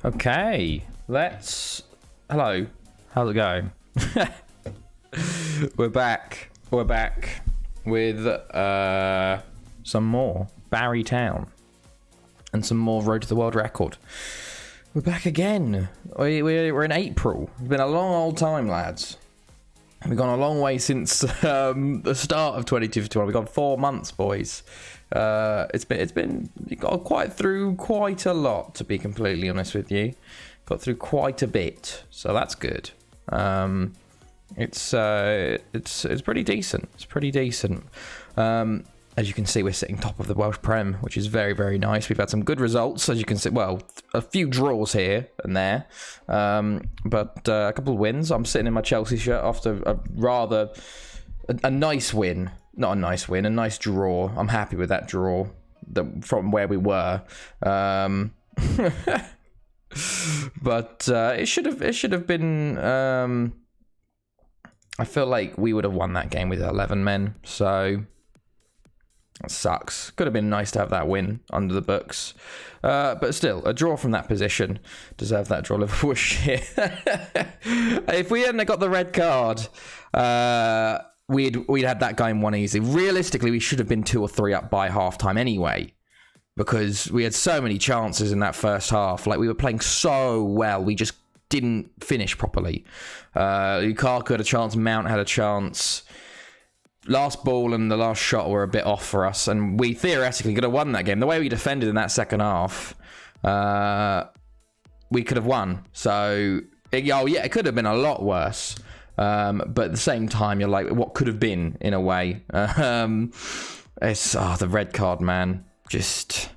Okay, let's... Hello, how's it going? We're back with some more Barry Town and some more Road to the World Record. We're back again. We're in April. It's been a long old time, lads. We've gone a long way since the start of 2251. We've gone 4 months, boys. It's been got quite through quite a lot, to be completely honest with you. Got through quite a bit, so that's good. It's pretty decent. It's pretty decent. As you can see, we're sitting top of the Welsh Prem, which is very, very nice. We've had some good results, as you can see. Well, a few draws here and there, but a couple of wins. I'm sitting in my Chelsea shirt after a nice win. Not a nice win, a nice draw. I'm happy with that draw from where we were. But it should have been. I feel like we would have won that game with 11 men. So that sucks. Could have been nice to have that win under the books. But still, a draw from that position. Deserve that draw. Liverpool shit. If we hadn't got the red card, we'd had that game won easy. Realistically, we should have been 2 or 3 up by halftime anyway, because we had so many chances in that first half. Like, we were playing so well, we just didn't finish properly. Lukaku had a chance, Mount had a chance. Last ball and the last shot were a bit off for us, and we theoretically could have won that game. The way we defended in that second half, we could have won. So, it could have been a lot worse. But at the same time, you're like, what could have been, in a way. It's the red card, man. Just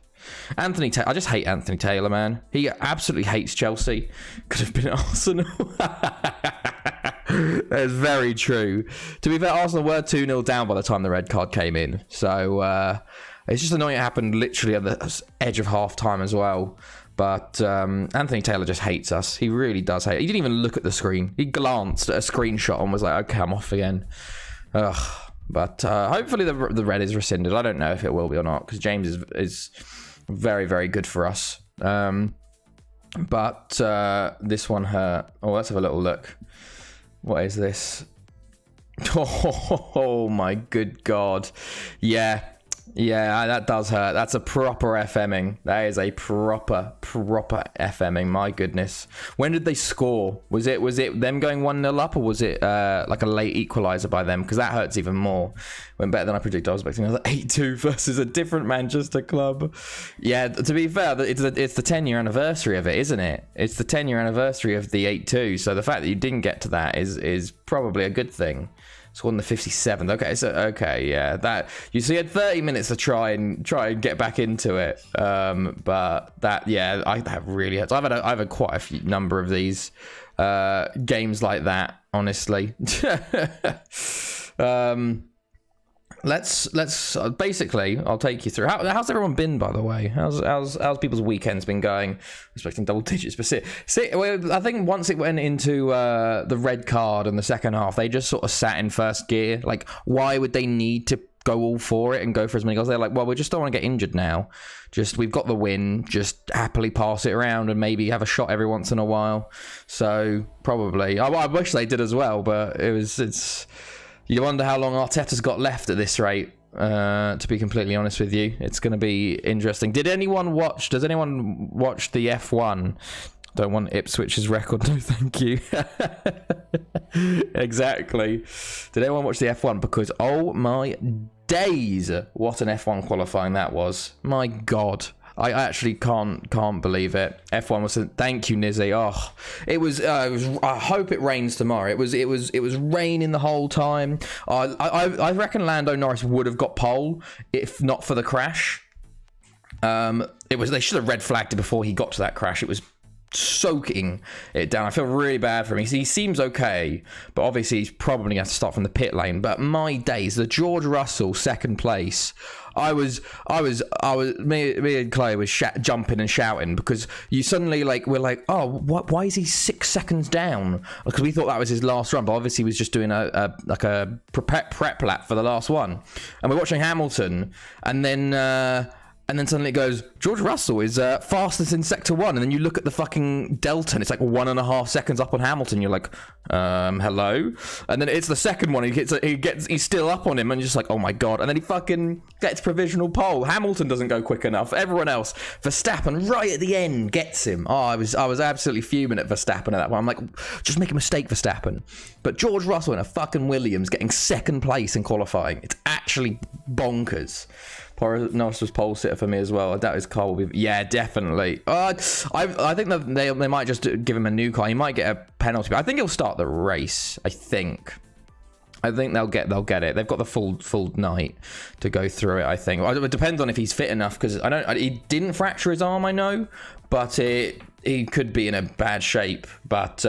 Anthony Taylor. I just hate Anthony Taylor, man. He absolutely hates Chelsea. Could have been at Arsenal. That's very true. To be fair, Arsenal were 2-0 down by the time the red card came in. So it's just annoying it happened literally at the edge of half time as well. But Anthony Taylor just hates us. He really does hate it. He didn't even look at the screen. He glanced at a screenshot and was like, okay, I'm off again. Ugh. But hopefully the red is rescinded. I don't know if it will be or not, because James is very, very good for us. But this one hurt. Oh, let's have a little look. What is this? Oh my good God. Yeah, that does hurt. That's a proper FMing. That is a proper FMing. My goodness. When did they score? Was it them going 1-0 up, or was it like a late equaliser by them? Because that hurts even more. Went better than I predicted. I was expecting another 8-2 versus a different Manchester club. Yeah, to be fair, it's the 10-year anniversary of it, isn't it? It's the 10-year anniversary of the 8-2. So the fact that you didn't get to that is probably a good thing. Scored on the 57th. Okay, so yeah, that you see, had 30 minutes to try and get back into it. But that really hurts. I've had quite a few number of these games like that, honestly. Let's basically, I'll take you through. How's everyone been, by the way? How's people's weekends been going? Expecting double digits, but I think once it went into the red card in the second half, they just sort of sat in first gear. Like, why would they need to go all for it and go for as many goals? They're like, well, we just don't want to get injured now. We've got the win. Just happily pass it around and maybe have a shot every once in a while. So probably, I wish they did as well, but it's. You wonder how long Arteta's got left at this rate, to be completely honest with you. It's going to be interesting. Does anyone watch the F1? Don't want Ipswich's record, no thank you. Exactly. Did anyone watch the F1? Because, oh my days, what an F1 qualifying that was. My God. I actually can't believe it. F1 was thank you, Nizzy. Oh, it was. I hope it rains tomorrow. It was raining the whole time. I reckon Lando Norris would have got pole if not for the crash. They should have red flagged it before he got to that crash. It was soaking it down. I feel really bad for him. He seems okay, but obviously he's probably going to have to start from the pit lane. But my days, the George Russell second place. Me and Chloe was jumping and shouting because you suddenly we're like, oh, what? Why is he 6 seconds down? Because we thought that was his last run, but obviously he was just doing a prep lap for the last one. And we're watching Hamilton, and then And then suddenly it goes, George Russell is fastest in sector 1. And then you look at the fucking delta and it's like 1.5 seconds up on Hamilton. You're like, hello? And then it's the second one. He's still up on him and you're just like, oh my God. And then he fucking gets provisional pole. Hamilton doesn't go quick enough. Everyone else, Verstappen right at the end gets him. Oh, I was absolutely fuming at Verstappen at that point. I'm like, just make a mistake, Verstappen. But George Russell in a fucking Williams getting second place in qualifying. It's actually bonkers. Norris was pole sitter for me as well. I doubt his car will be. Yeah, definitely. I think that they might just give him a new car. He might get a penalty. But I think he'll start the race. I think they'll get it. They've got the full night to go through it. I think it depends on if he's fit enough because he didn't fracture his arm. I know, but he could be in a bad shape. But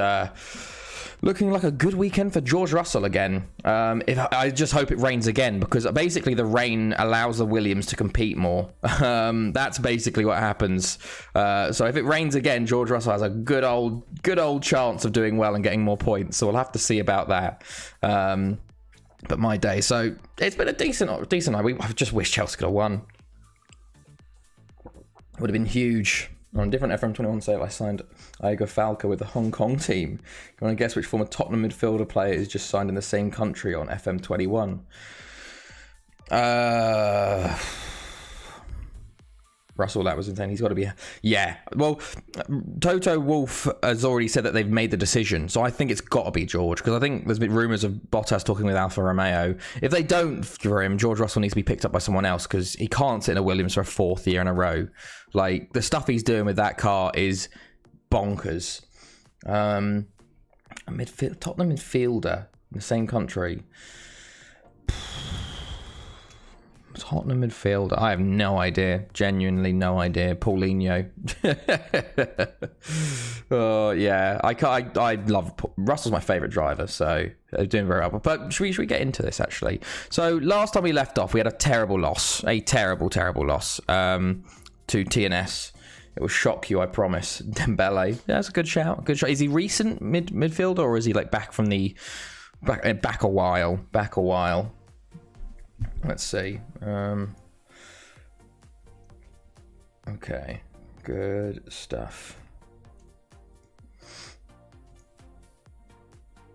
looking like a good weekend for George Russell again. I just hope it rains again because basically the rain allows the Williams to compete more. That's basically what happens. So if it rains again, George Russell has a good old chance of doing well and getting more points. So we'll have to see about that. But my day. So it's been a decent night. I just wish Chelsea could have won. Would have been huge. On a different FM21 sale, I signed Iago Falco with the Hong Kong team. You want to guess which former Tottenham midfielder player is just signed in the same country on FM21? Russell, that was insane. He's got to be... Yeah. Well, Toto Wolff has already said that they've made the decision, so I think it's got to be George, because I think there's been rumours of Bottas talking with Alfa Romeo. If they don't for him, George Russell needs to be picked up by someone else, because he can't sit in a Williams for a 4th year in a row. Like, the stuff he's doing with that car is bonkers. Tottenham midfielder in the same country. Tottenham midfielder. I have no idea. Genuinely no idea. Paulinho. Oh yeah, I love Russell's my favourite driver, so they're doing very well. But should we get into this actually? So last time we left off, we had a terrible loss, to TNS. It will shock you, I promise. Dembele. Yeah, that's a good shout. Good shout. Is he recent midfielder or is he like back from the back a while? Let's see. Okay, good stuff.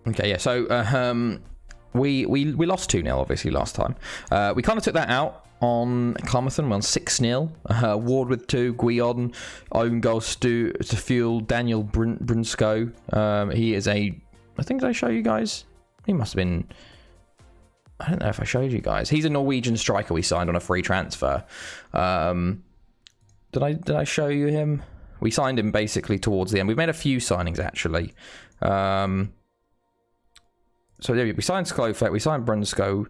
Okay, yeah. So we lost 2-0 obviously last time. We kind of took that out on Clumberton. We won 6-0. Ward with 2. Guillon own goals to fuel Daniel Brunsko. He is I think did I show you guys? He must have been. I don't know if I showed you guys. He's a Norwegian striker we signed on a free transfer. Did I show you him? We signed him basically towards the end. We've made a few signings actually. So yeah, we signed Sklofek, we signed Brunsko.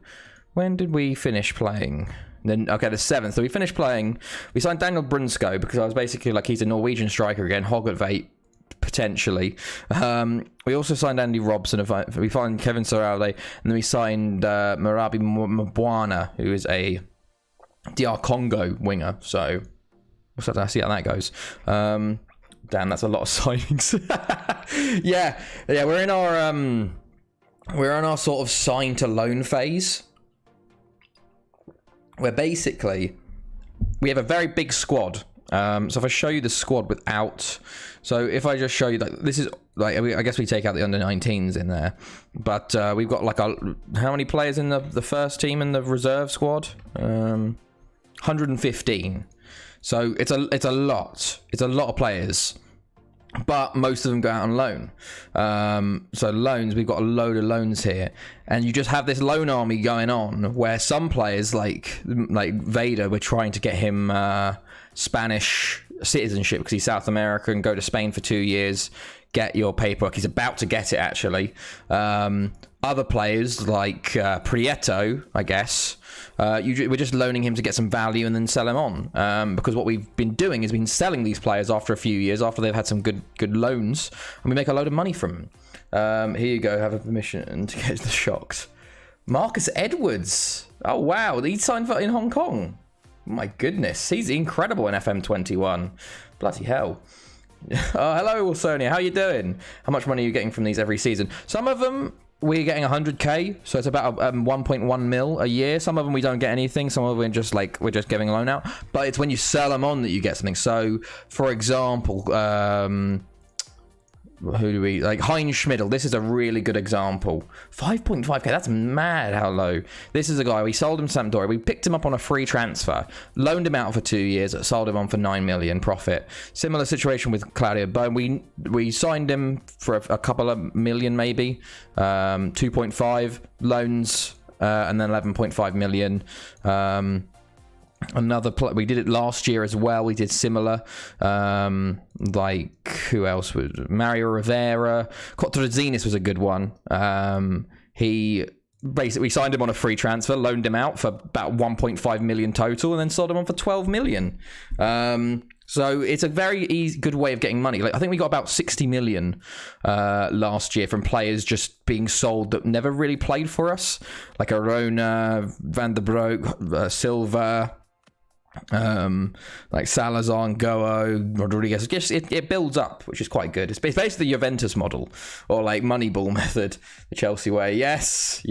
When did we finish playing? Then okay, the 7th. So we finished playing. We signed Daniel Brunsko because I was basically like he's a Norwegian striker again. Hogartveit. Potentially. We also signed Andy Robson. We signed Kevin Soralde, and then we signed Marabi Mbwana, who is a DR Congo winger. So we'll see how that goes. Damn, that's a lot of signings. yeah. We're in our sort of sign to loan phase, where basically we have a very big squad. So if I show you the squad without, so if I just show you that this is like, I guess we take out the under-19s in there, but we've got like how many players in the first team and the reserve squad? 115. So it's a lot. It's a lot of players, but most of them go out on loan. So loans, we've got a load of loans here, and you just have this loan army going on where some players like Vader, we're trying to get him Spanish citizenship because he's South American, go to Spain for 2 years, get your paperwork. He's about to get it actually. Other players like Prieto, I guess, we're just loaning him to get some value and then sell him on, because what we've been doing is been selling these players after a few years, after they've had some good loans, and we make a load of money from them. Here you go, have a permission to get the shocks. Marcus Edwards. Oh wow, he signed in Hong Kong. My goodness, he's incredible in FM21. Bloody hell. Oh, hello, Wilsonia. How you doing? How much money are you getting from these every season? Some of them we're getting 100k, so it's about 1.1 mil a year. Some of them we don't get anything, some of them we're just giving a loan out, but it's when you sell them on that you get something. So for example, who do we like? Heinz Schmidl. This is a really good example. 5.5k. That's mad how low. This is a guy, we sold him to Sampdoria. We picked him up on a free transfer, loaned him out for 2 years, sold him on for 9 million profit. Similar situation with Claudio Bone. We signed him for a couple of million, maybe 2.5 loans, and then 11.5 million. We did it last year as well. We did similar. Like who else would? Mario Rivera. Cotrazinis was a good one. He basically signed him on a free transfer, loaned him out for about 1.5 million total, and then sold him on for 12 million. So it's a very good way of getting money. Like I think we got about 60 million last year from players just being sold that never really played for us, like Arona, Van der Broek, Silva. Like Salazar, Goa, Rodriguez. Just it builds up, which is quite good. It's basically the Juventus model, or like Moneyball method, the Chelsea way. Yes,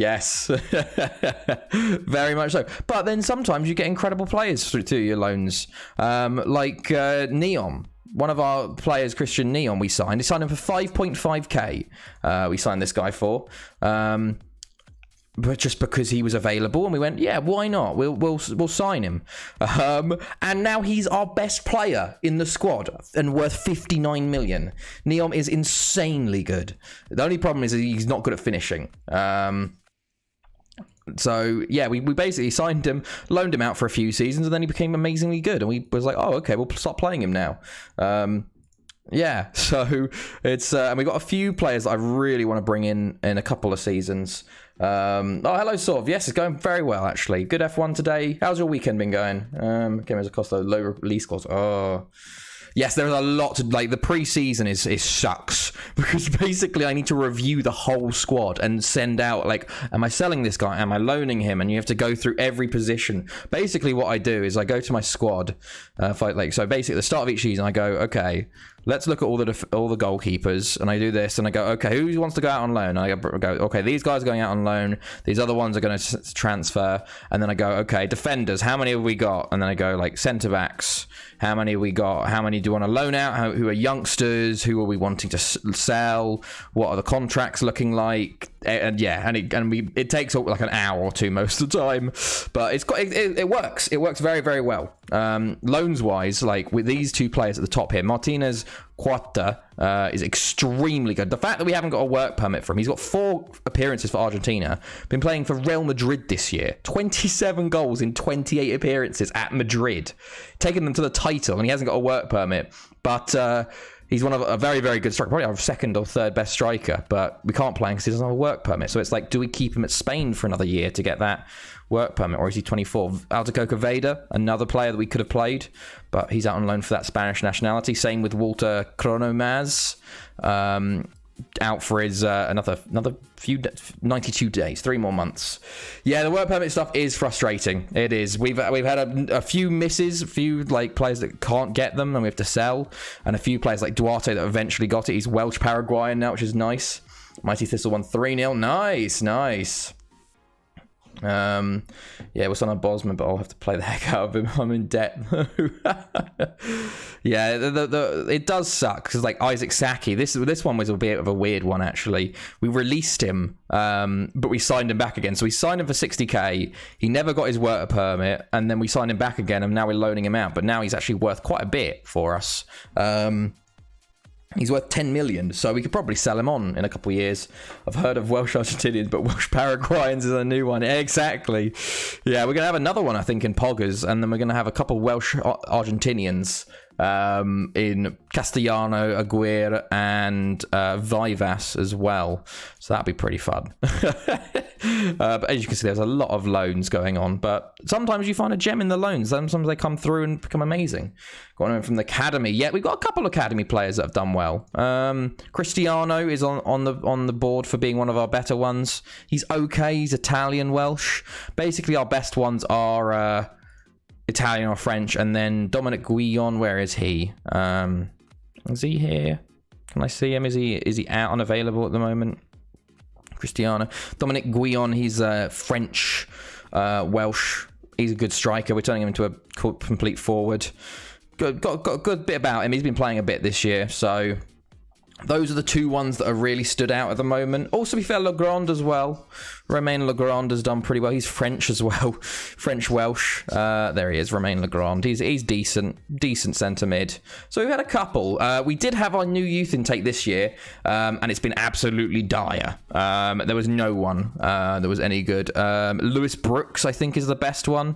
very much so. But then sometimes you get incredible players through your loans, like Neon. One of our players, Christian Neon, we signed. He signed him for 5.5k. We signed this guy for. But just because he was available, and we went, yeah, why not? We'll sign him. And now he's our best player in the squad and worth 59 million. Neom is insanely good. The only problem is he's not good at finishing. So yeah, we basically signed him, loaned him out for a few seasons, and then he became amazingly good. And we was like, oh, okay, we'll stop playing him now. Yeah, so it's and we got a few players that I really want to bring in a couple of seasons. Oh, hello, Sort. Yes, it's going very well, actually. Good F1 today. How's your weekend been going? Gamers Acosta, low release cost. Oh, yes, there's a lot to like. The preseason is sucks because basically I need to review the whole squad and send out like, am I selling this guy? Am I loaning him? And you have to go through every position. Basically, what I do is I go to my squad. So basically, at the start of each season, I go, okay, let's look at all the goalkeepers, and I do this, and I go, okay, who wants to go out on loan? And I go, okay, these guys are going out on loan, these other ones are going to transfer, and then I go, okay, defenders, how many have we got? And then I go, like, centre backs, how many have we got? How many do you want to loan out? Who are youngsters? Who are we wanting to sell? What are the contracts looking like? And yeah, it takes like an hour or two most of the time, but it works. It works very, very well. Loans wise, like with these two players at the top here, Martinez Cuarta is extremely good. The fact that we haven't got a work permit for him, he's got 4 appearances for Argentina, been playing for Real Madrid this year, 27 goals in 28 appearances at Madrid, taking them to the title, and he hasn't got a work permit, but he's one of a very, very good striker, probably our second or third best striker, but we can't play him because he doesn't have a work permit. So it's like, do we keep him at Spain for another year to get that work permit, or is he 24? Aldacoca Veda, another player that we could have played, but he's out on loan for that Spanish nationality. Same with Walter Cronomaz, out for his another few 92 days, 3 more months. Yeah, the work permit stuff is frustrating. It is. We've had a few misses, a few like players that can't get them and we have to sell, and a few players like Duarte that eventually got it. He's Welsh Paraguayan now, which is nice. Mighty Thistle won 3-0. Nice. Yeah, we're on Bosman, but I'll have to play the heck out of him. I'm in debt. Yeah, it does suck because like Isaac Saki, this one was a bit of a weird one actually. We released him, but we signed him back again. So we signed him for 60k. He never got his work permit, and then we signed him back again, and now we're loaning him out. But now he's actually worth quite a bit for us. He's worth 10 million, so we could probably sell him on in a couple of years. I've heard of Welsh Argentinians, but Welsh Paraguayans is a new one. Exactly. Yeah, we're going to have another one, I think, in Poggers, and then we're going to have a couple of Welsh Argentinians in Castellano, Aguirre, and Vivas as well. So that'd be pretty fun. But as you can see, there's a lot of loans going on, but sometimes you find a gem in the loans. Sometimes they come through and become amazing. Got one from the academy. Yeah, we've got a couple of academy players that have done well. Cristiano is on the board for being one of our better ones. He's okay. He's Italian, Welsh. Basically, our best ones are Italian or French, and then Dominic Guillon. Where is he? Is he here? Can I see him? Is he out and available at the moment? Cristiano. Dominic Guillon, he's French, Welsh. He's a good striker. We're turning him into a complete forward. Got a good bit about him. He's been playing a bit this year, so those are the two ones that are really stood out at the moment. Also, to be fair, Legrand as well. Romain Legrand has done pretty well. He's French as well. French-Welsh. There he is, Romain Legrand. He's decent centre mid. So we've had a couple. We did have our new youth intake this year, and it's been absolutely dire. There was no one that was any good. Lewis Brooks, I think, is the best one.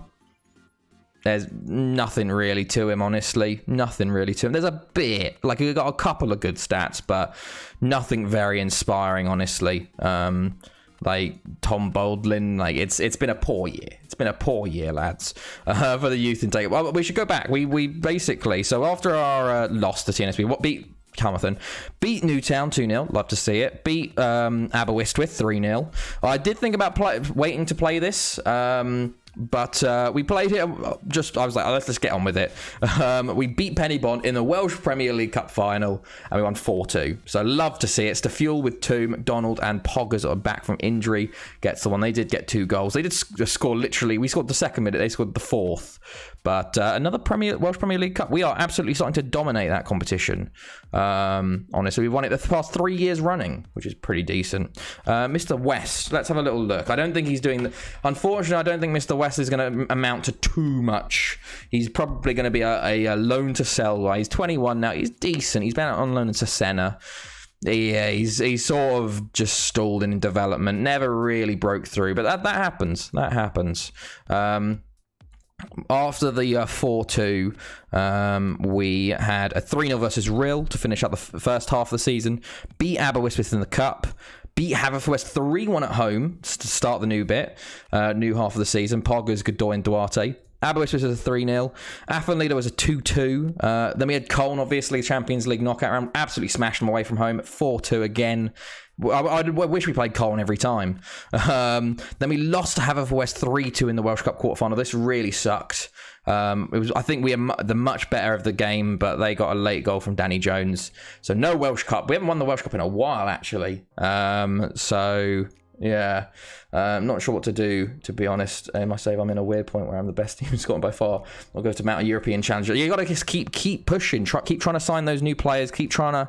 There's nothing really to him, honestly. Nothing really to him. There's a bit. Like, he got a couple of good stats, but nothing very inspiring, honestly. Like, Tom Baldwin, like, it's been a poor year. It's been a poor year, lads, for the youth intake. Well, we should go back. We basically... So, after our loss to TNSB, what beat... Carmarthen beat Newtown 2-0. Love to see it. Beat Aberystwyth 3-0. I did think about waiting to play this, but we played it. I was like, let's just get on with it. We beat Penybont in the Welsh Premier League Cup final, and we won 4-2. So love to see it. It's the fuel with two. McDonald and Poggers are back from injury. Gets the one. They did get 2 goals. They did score literally. We scored the second minute. They scored the fourth. But another Welsh Premier League Cup. We are absolutely starting to dominate that competition. Honestly, we've won it the past 3 years running, which is pretty decent. Mr. West, let's have a little look. I don't think he's doing... Unfortunately, I don't think Mr. West is going to amount to too much. He's probably going to be a loan to sell guy. He's 21 now. He's decent. He's been out on loan to Senna. Yeah, he's sort of just stalled in development. Never really broke through, but that happens. That happens. After the 4-2, we had a 3-0 versus Rill to finish up the first half of the season. Beat Aberystwyth in the Cup. Beat Haverfordwest 3-1 at home to start the new bit. New half of the season. Poggers, Godoy and Duarte. Aberystwyth was a 3-0. Athenley, there was a 2-2. Then we had Colne, obviously, Champions League knockout round. Absolutely smashed them away from home at 4-2 again. I wish we played Colne every time. Then we lost to Haverfordwest 3-2 in the Welsh Cup quarterfinal. This really sucked. I think we are the much better of the game, but they got a late goal from Danny Jones. So no Welsh Cup. We haven't won the Welsh Cup in a while, actually. So... yeah, I'm not sure what to do, to be honest. I must say I'm in a weird point where I'm the best team in Scotland by far. I'll go to mount a European challenger. You got to just keep pushing, keep trying to sign those new players, keep trying to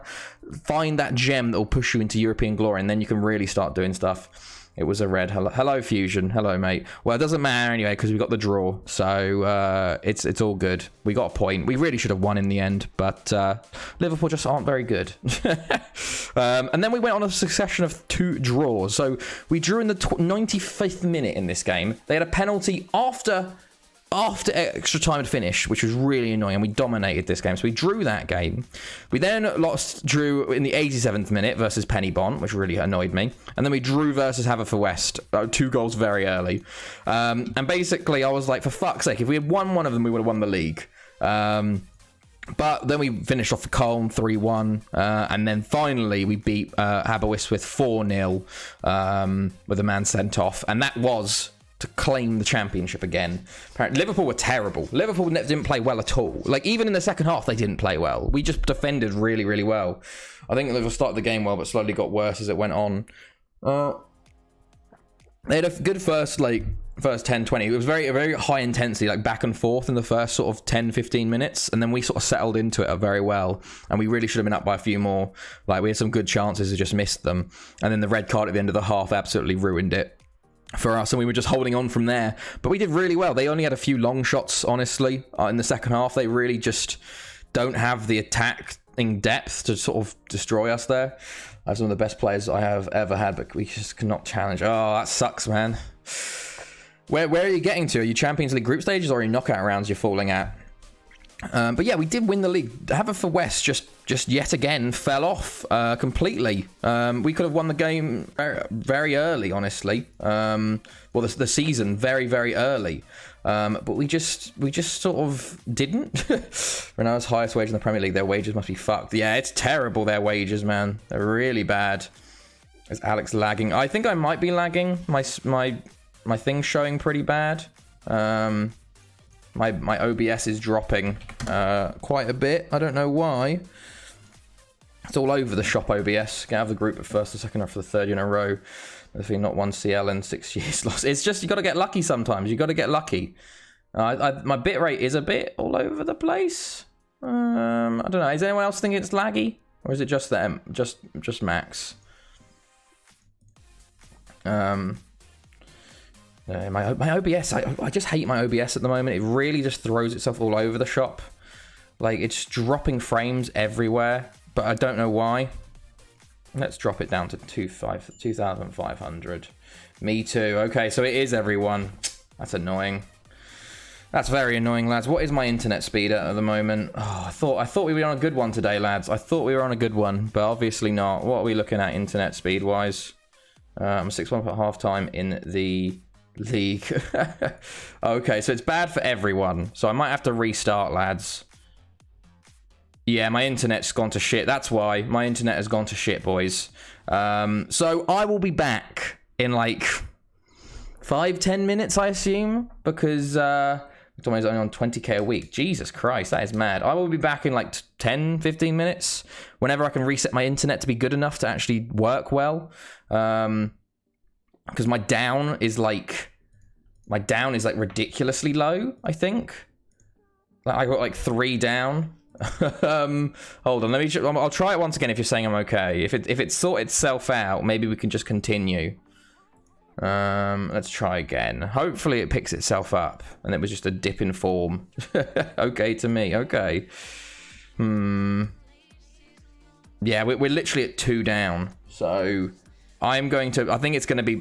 find that gem that will push you into European glory, and then you can really start doing stuff. It was a red. Hello, Fusion. Hello, mate. Well, it doesn't matter anyway because we got the draw, so it's all good. We got a point. We really should have won in the end, but Liverpool just aren't very good. And then we went on a succession of 2 draws. So we drew in the 95th minute in this game. They had a penalty after extra time had finished, which was really annoying, and we dominated this game. So we drew that game. We then drew in the 87th minute versus Penybont, which really annoyed me. And then we drew versus Haverfordwest, 2 goals very early. And basically, I was like, for fuck's sake, if we had won one of them, we would have won the league. But then we finished off for Colne 3-1, and then finally we beat Aberystwyth 4-0 with a man sent off, and that was to claim the championship again. Apparently, Liverpool were terrible. Liverpool didn't play well at all. Like, even in the second half, they didn't play well. We just defended really, really well. I think Liverpool started the game well, but slowly got worse as it went on. They had a good first 10, 20. It was very, very high intensity, like back and forth in the first sort of 10, 15 minutes. And then we sort of settled into it very well. And we really should have been up by a few more. Like, we had some good chances, we just missed them. And then the red card at the end of the half absolutely ruined it for us, and we were just holding on from there. But we did really well. They only had a few long shots, honestly, in the second half. They really just don't have the attacking depth to sort of destroy us there. I have some of the best players I have ever had, but we just cannot challenge. Oh, that sucks, man. Where are you getting to? Are you Champions League group stages, or are you knockout rounds you're falling at? But yeah, we did win the league. Haverfordwest just yet again fell off completely. We could have won the game very, very early, honestly. Well, the season very, very early. But we just sort of didn't. Renault's highest wage in the Premier League. Their wages must be fucked. Yeah, it's terrible, their wages, man. They're really bad. Is Alex lagging? I think I might be lagging. My thing's showing pretty bad. My OBS is dropping quite a bit. I don't know why. It's all over the shop OBS. Get out of the group at first, the second, or for the third in a row. Definitely not 1 CL in 6 years lost. It's just, you got to get lucky sometimes. You got to get lucky. My bitrate is a bit all over the place. I don't know. Is anyone else thinking it's laggy? Or is it just them? Just Max? My OBS, I just hate my OBS at the moment. It really just throws itself all over the shop. Like, it's dropping frames everywhere, but I don't know why. Let's drop it down to 2,500. Me too. Okay, so it is everyone. That's annoying. That's very annoying, lads. What is my internet speed at the moment? Oh, I thought we were on a good one today, lads. I thought we were on a good one, but obviously not. What are we looking at internet speed-wise? I'm 6-1 at halftime in the league. Okay, so it's bad for everyone. So I might have to restart, lads. Yeah, my internet's gone to shit. That's why. My internet has gone to shit, boys. So I will be back in like 5-10 minutes, I assume, because McDonald's only on 20k a week. Jesus Christ, that is mad. I will be back in like 10-15 minutes whenever I can reset my internet to be good enough to actually work well. Because my down is like ridiculously low, I think. Like, I got like 3 down. Hold on, I'll try it once again if you're saying I'm okay. If it sorted itself out, maybe we can just continue. Let's try again. Hopefully it picks itself up and it was just a dip in form. Okay to me. Okay. Yeah, we're literally at 2 down. So I think it's going to be,